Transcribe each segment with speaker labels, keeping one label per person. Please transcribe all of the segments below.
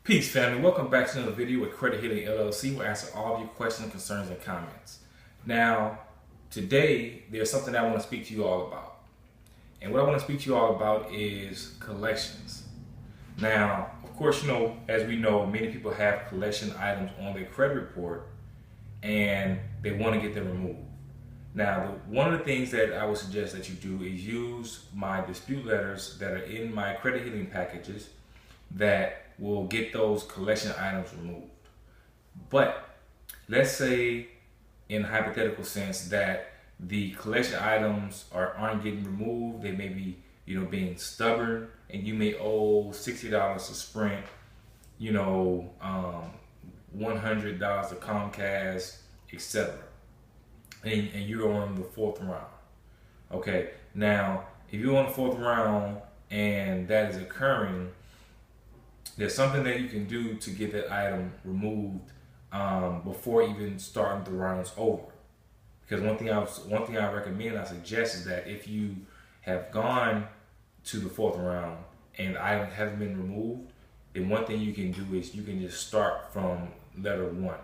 Speaker 1: Peace, family. Welcome back to another video with Credit Healing LLC. We'll answer all of your questions, concerns, and comments. Now, today, there's something I want to speak to you all about. And what I want to speak to you all about is collections. Now, of course, as we know, many people have collection items on their credit report and they want to get them removed. Now, one of the things that I would suggest that you do is use my dispute letters that are in my credit healing packages that will get those collection items removed. But let's say, in a hypothetical sense, that the collection items aren't getting removed. They may be, being stubborn, and you may owe $60 to Sprint, $100 to Comcast, etc. And you're on the fourth round. Okay, now if you're on the fourth round and that is occurring, there's something that you can do to get that item removed before even starting the rounds over. Because one thing I recommend, I suggest, is that if you have gone to the fourth round and the item hasn't been removed, then one thing you can do is you can just start from letter 1.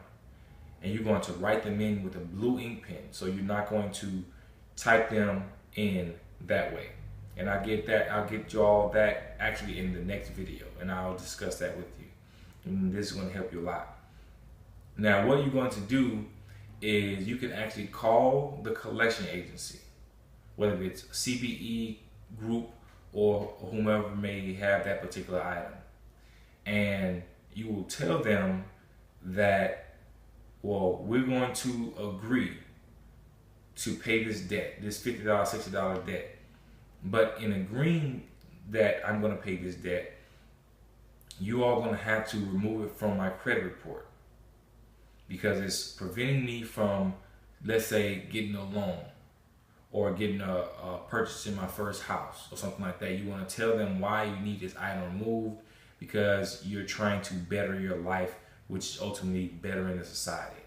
Speaker 1: And you're going to write them in with a blue ink pen. So you're not going to type them in that way. And I'll get you all that actually in the next video, and I'll discuss that with you. And this is going to help you a lot. Now, what you're going to do is you can actually call the collection agency, whether it's CBE group or whomever may have that particular item. And you will tell them that, well, we're going to agree to pay this debt, this $50, $60 debt. But in agreeing that I'm going to pay this debt, you are going to have to remove it from my credit report because it's preventing me from, let's say, getting a loan or getting a purchase in my first house or something like that. You want to tell them why you need this item removed, because you're trying to better your life, which is ultimately bettering the society.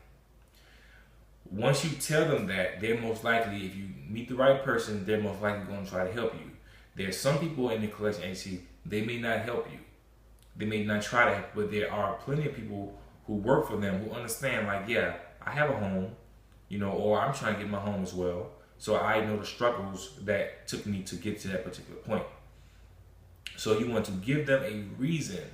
Speaker 1: Once you tell them that, they're most likely, if you meet the right person, they're most likely going to try to help you. There's some people in the collection agency, they may not help you. They may not try to help, but there are plenty of people who work for them who understand, like, yeah, I have a home, or I'm trying to get my home as well. So I know the struggles that took me to get to that particular point. So you want to give them a reason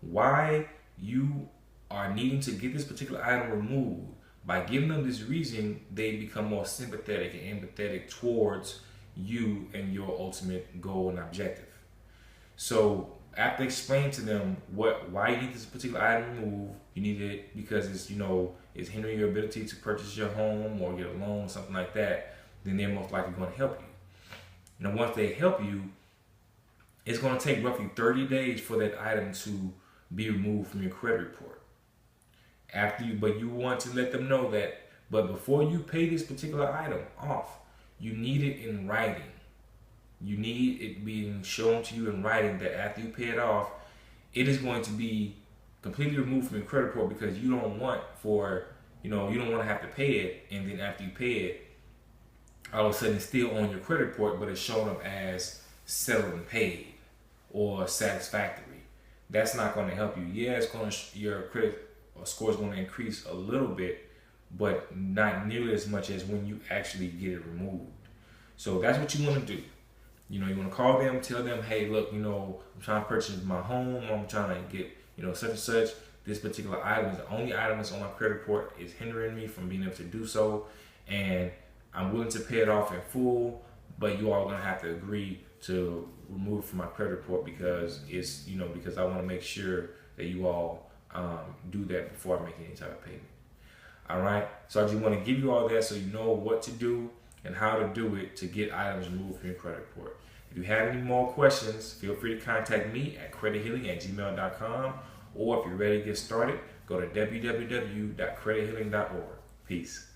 Speaker 1: why you are needing to get this particular item removed. By giving them this reason, they become more sympathetic and empathetic towards you and your ultimate goal and objective. So after explaining to them why you need this particular item removed, you need it because it's hindering your ability to purchase your home or get a loan or something like that, then they're most likely going to help you. Now, once they help you, it's going to take roughly 30 days for that item to be removed from your credit report. But you want to let them know that, but before you pay this particular item off, you need it in writing. You need it being shown to you in writing that after you pay it off, it is going to be completely removed from your credit report, because you don't want you don't want to have to pay it, and then after you pay it, all of a sudden it's still on your credit report, but it's shown up as settled and paid or satisfactory. That's not going to help you. Yeah, your credit score is going to increase a little bit, but not nearly as much as when you actually get it removed. So that's what you want to do. You want to call them, tell them, hey, look, I'm trying to purchase my home, I'm trying to get, such and such. This particular item is the only item that's on my credit report, is hindering me from being able to do so, and I'm willing to pay it off in full, but you all are going to have to agree to remove it from my credit report because it's, because I want to make sure that you all do that before I make any type of payment. All right, so I just want to give you all that so you know what to do and how to do it to get items removed from your credit report. If you have any more questions, feel free to contact me at credithealing@gmail.com, or if you're ready to get started, go to www.credithealing.org. Peace.